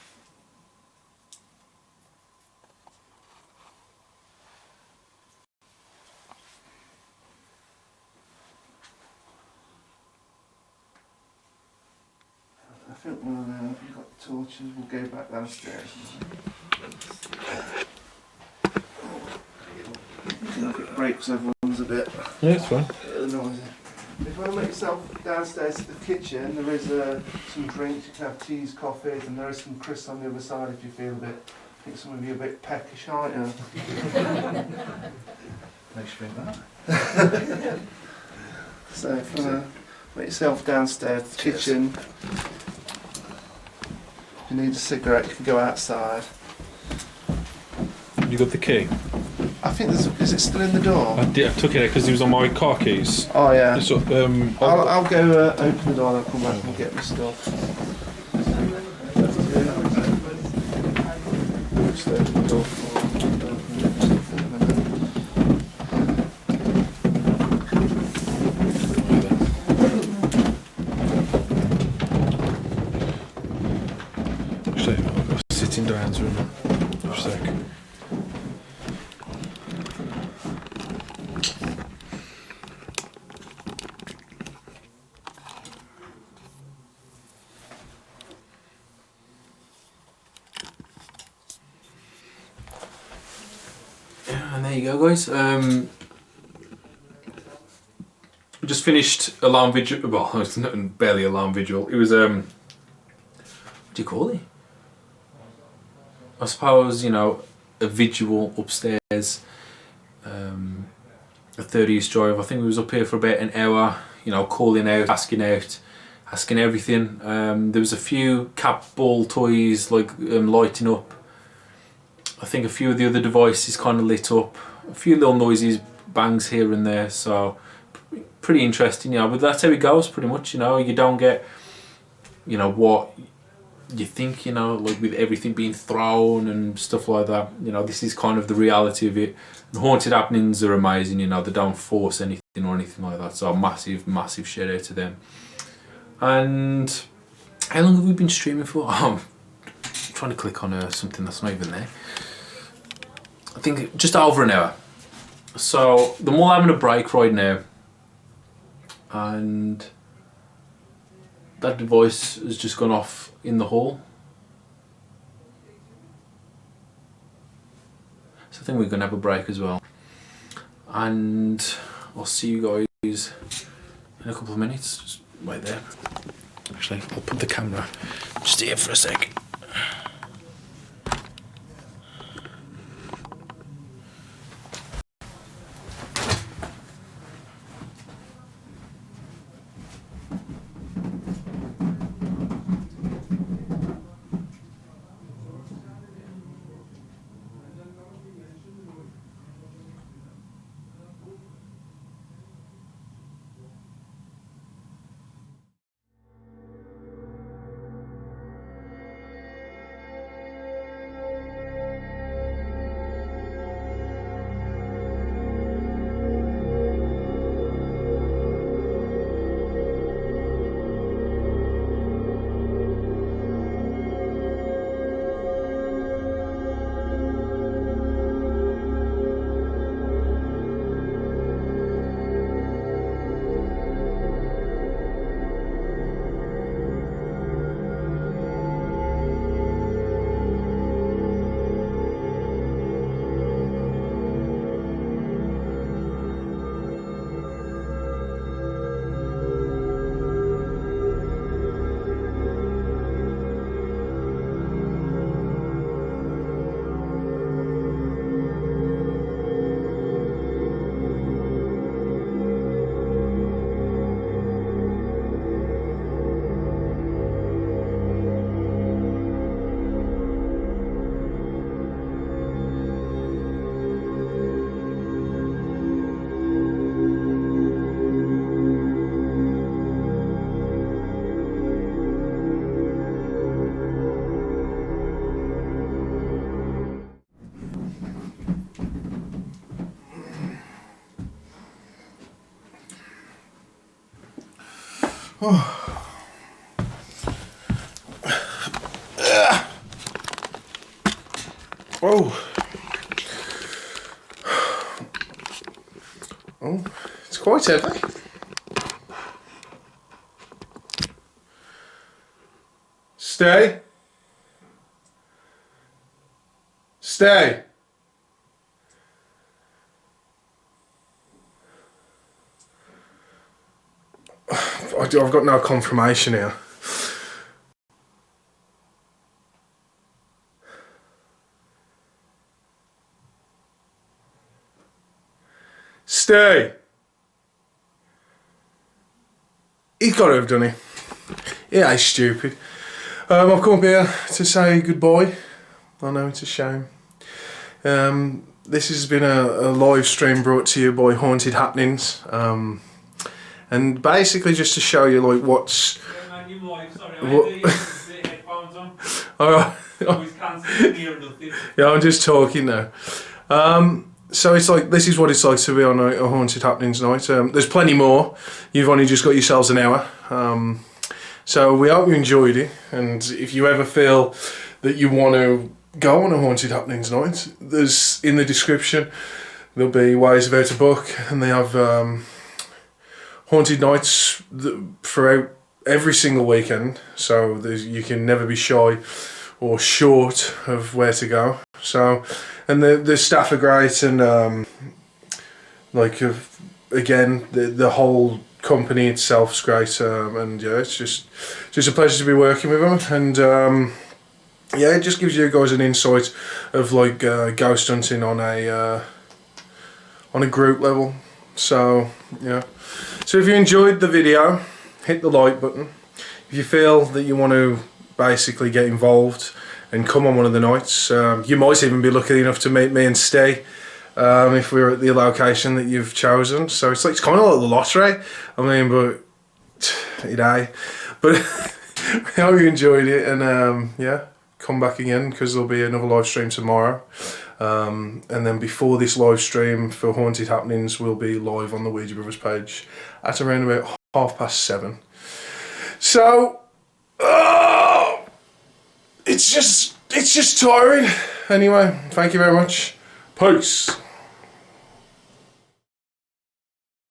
I think we'll, if you've got torches, we'll go back downstairs. It breaks everyone's a bit. Yeah, it's fine. Noisy. If you want to make yourself downstairs to the kitchen, there is some drinks. You can have teas, coffees, and there is some crisps on the other side if you feel a bit. I think some of you are a bit peckish, aren't you? Makes you think that. So if you want to make yourself downstairs to the kitchen, if you need a cigarette, you can go outside. You got the key? I think there's. Is it still in the door? I took it out because it was on my car keys. Oh yeah. So, I'll go open the door and I'll come back and get my stuff. Just open the door Actually, I've got sitting down's room. Just a sec. And there you go, guys. We just finished alarm vigil. Well, it's not barely alarm vigil. It was what do you call it? I suppose, you know, a vigil upstairs. A 30 East Drive. I think we was up here for about an hour. You know, calling out, asking everything. There was a few cap ball toys like lighting up. I think a few of the other devices kind of lit up. A few little noises, bangs here and there. So pretty interesting, you know. But that's how it goes, pretty much. You know, you don't get, you know, what you think, you know, like with everything being thrown and stuff like that. You know, this is kind of the reality of it. And haunted happenings are amazing, you know. They don't force anything or anything like that. So massive shout out to them. And how long have we been streaming for? Oh, I'm trying to click on something that's not even there. I think just over an hour. So they're all having a break right now, and that device has just gone off in the hall. So I think we're gonna have a break as well, and I'll see you guys in a couple of minutes. Just wait there. Actually, I'll put the camera just here for a sec. Oh. Oh, it's quite heavy. Stay. Stay. I've got no confirmation here. Stay. He's got to have done it. Yeah, he's stupid. I've come up here to say goodbye. I know it's a shame. This has been a live stream brought to you by Haunted Happenings. And basically just to show you like what's... Yeah, man, you're live. Sorry, I had the headphones on. Alright. I was cancelling here or nothing. Yeah, I'm just talking now. So it's like, this is what it's like to be on a Haunted Happenings night. There's plenty more. You've only just got yourselves an hour. So we hope you enjoyed it. And if you ever feel that you want to go on a Haunted Happenings night, there's in the description, there'll be ways of how to book. And they have haunted nights throughout every single weekend. So you can never be shy or short of where to go. So, and the staff are great, and again, the whole company itself's great, and yeah, it's just a pleasure to be working with them, and yeah, it just gives you guys an insight of like ghost hunting on a group level. So yeah, so if you enjoyed the video, hit the like button. If you feel that you want to basically get involved and come on one of the nights, you might even be lucky enough to meet me and stay if we're at the location that you've chosen. So it's kind of like the lottery. I mean, but but I hope you enjoyed it, and yeah, come back again because there'll be another live stream tomorrow, and then before this live stream for Haunted Happenings, we'll be live on the Ouija Brothers page at around about 7:30. So it's just tiring. Anyway, thank you very much. Peace.